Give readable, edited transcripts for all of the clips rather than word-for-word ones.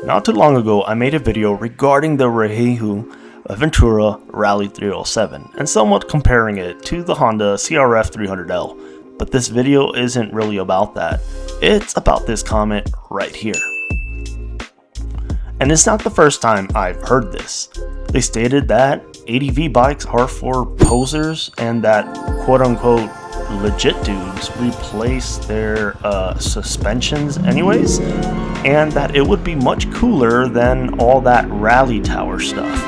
Not too long ago, I made a video regarding the Raihu Aventura Rally 307 and somewhat comparing it to the Honda CRF 300L, but this video isn't really about that. It's about this comment right here. And it's not the first time I've heard this. They stated that ADV bikes are for posers and that quote-unquote legit dudes replace their suspensions anyways, and that it would be much cooler than all that rally tower stuff.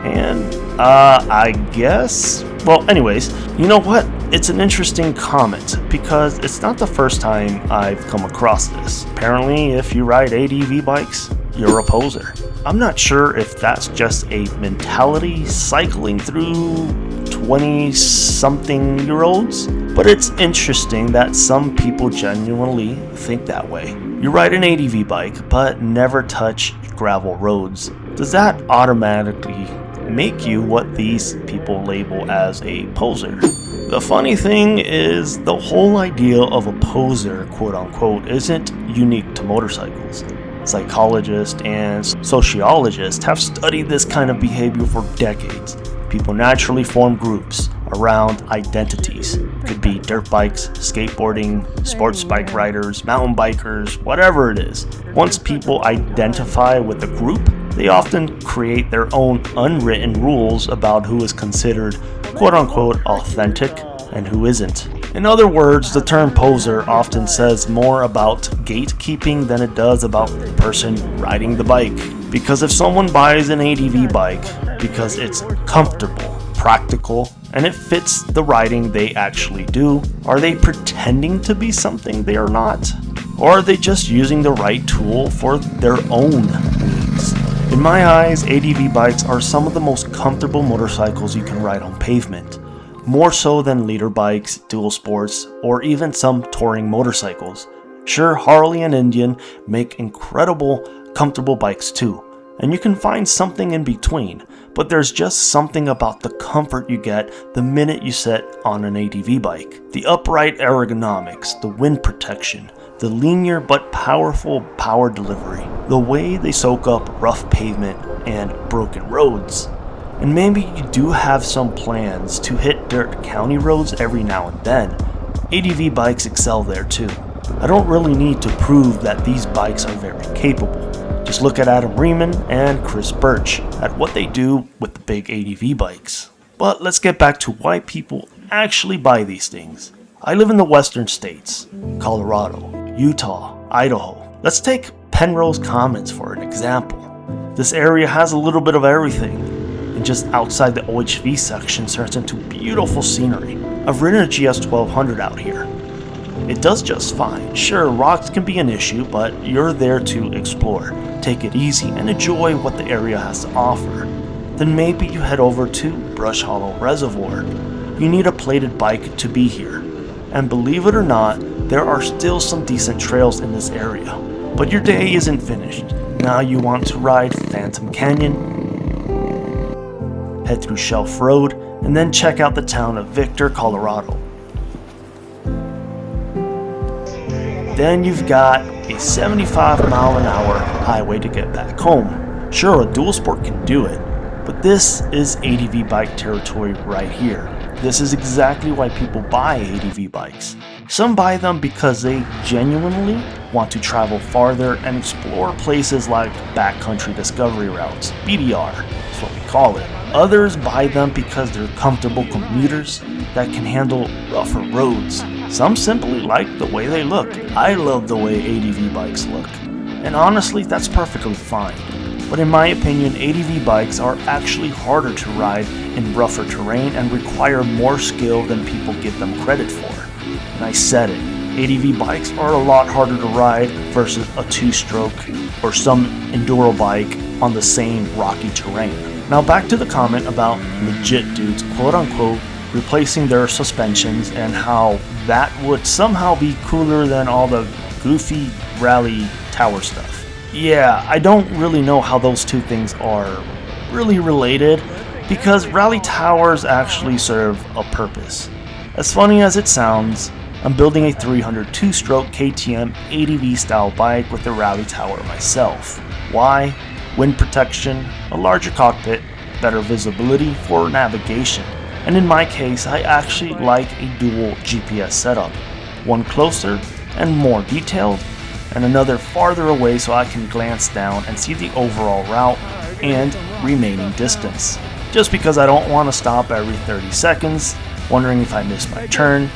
And I guess, well, anyways, you know what? It's an interesting comment because it's not the first time I've come across this. Apparently, if you ride ADV bikes, you're a poser. I'm not sure if that's just a mentality cycling through 20-something-year-olds, but it's interesting that some people genuinely think that way. You ride an ADV bike, but never touch gravel roads. Does that automatically make you what these people label as a poser? The funny thing is, the whole idea of a poser, quote-unquote, isn't unique to motorcycles. Psychologists and sociologists have studied this kind of behavior for decades. People naturally form groups around identities. It could be dirt bikes, skateboarding, sports bike riders, mountain bikers, whatever it is. Once people identify with a group, they often create their own unwritten rules about who is considered quote-unquote authentic and who isn't. In other words, the term poser often says more about gatekeeping than it does about the person riding the bike. Because if someone buys an ADV bike because it's comfortable, practical, and it fits the riding they actually do, are they pretending to be something they are not? Or are they just using the right tool for their own needs? In my eyes, ADV bikes are some of the most comfortable motorcycles you can ride on pavement. More so than leader bikes, dual sports, or even some touring motorcycles. Sure, Harley and Indian make incredible, comfortable bikes too, and you can find something in between, but there's just something about the comfort you get the minute you sit on an ADV bike. The upright ergonomics, the wind protection, the linear but powerful power delivery, the way they soak up rough pavement and broken roads. And maybe you do have some plans to hit dirt county roads every now and then. ADV bikes excel there too. I don't really need to prove that these bikes are very capable. Just look at Adam Riemann and Chris Birch at what they do with the big ADV bikes. But let's get back to why people actually buy these things. I live in the western states, Colorado, Utah, Idaho. Let's take Penrose Commons for an example. This area has a little bit of everything. And just outside the OHV section turns into beautiful scenery. I've ridden a GS 1200 out here. It does just fine. Sure, rocks can be an issue, but you're there to explore, take it easy, and enjoy what the area has to offer. Then maybe you head over to Brush Hollow Reservoir. You need a plated bike to be here. And believe it or not, there are still some decent trails in this area. But your day isn't finished. Now you want to ride Phantom Canyon, head through Shelf Road, and then check out the town of Victor, Colorado. Then you've got a 75 mile an hour highway to get back home. Sure, a dual sport can do it, but this is ADV bike territory right here. This is exactly why people buy ADV bikes. Some buy them because they genuinely want to travel farther and explore places like backcountry discovery routes, BDR, that's what we call it. Others buy them because they're comfortable commuters that can handle rougher roads. Some simply like the way they look. I love the way ADV bikes look. And honestly, that's perfectly fine. But in my opinion, ADV bikes are actually harder to ride in rougher terrain and require more skill than people give them credit for. And I said it, ADV bikes are a lot harder to ride versus a two-stroke or some enduro bike on the same rocky terrain. Now back to the comment about legit dudes, quote-unquote, replacing their suspensions and how that would somehow be cooler than all the goofy rally tower stuff. Yeah, I don't really know how those two things are really related because rally towers actually serve a purpose. As funny as it sounds, I'm building a 300 two-stroke KTM ADV style bike with a rally tower myself. Why? Wind protection, a larger cockpit, better visibility for navigation. And in my case, I actually like a dual GPS setup. One closer and more detailed, and another farther away so I can glance down and see the overall route and remaining distance. Just because I don't want to stop every 30 seconds, wondering if I missed my turn,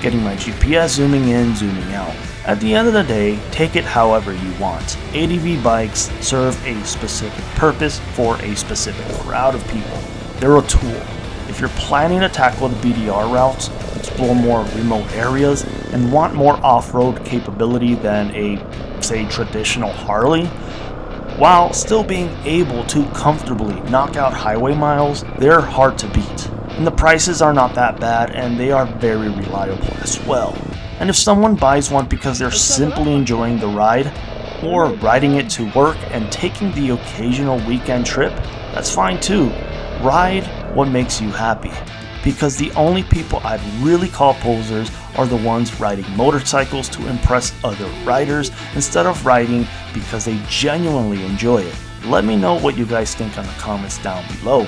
getting my GPS zooming in, zooming out. At the end of the day, take it however you want. ADV bikes serve a specific purpose for a specific crowd of people. They're a tool. If you're planning to tackle the BDR routes, explore more remote areas, and want more off-road capability than a, say, traditional Harley, while still being able to comfortably knock out highway miles, they're hard to beat. And the prices are not that bad, and they are very reliable as well. And if someone buys one because they're simply enjoying the ride, or riding it to work and taking the occasional weekend trip, that's fine too. Ride what makes you happy. Because the only people I'd really call posers are the ones riding motorcycles to impress other riders instead of riding because they genuinely enjoy it. Let me know what you guys think in the comments down below.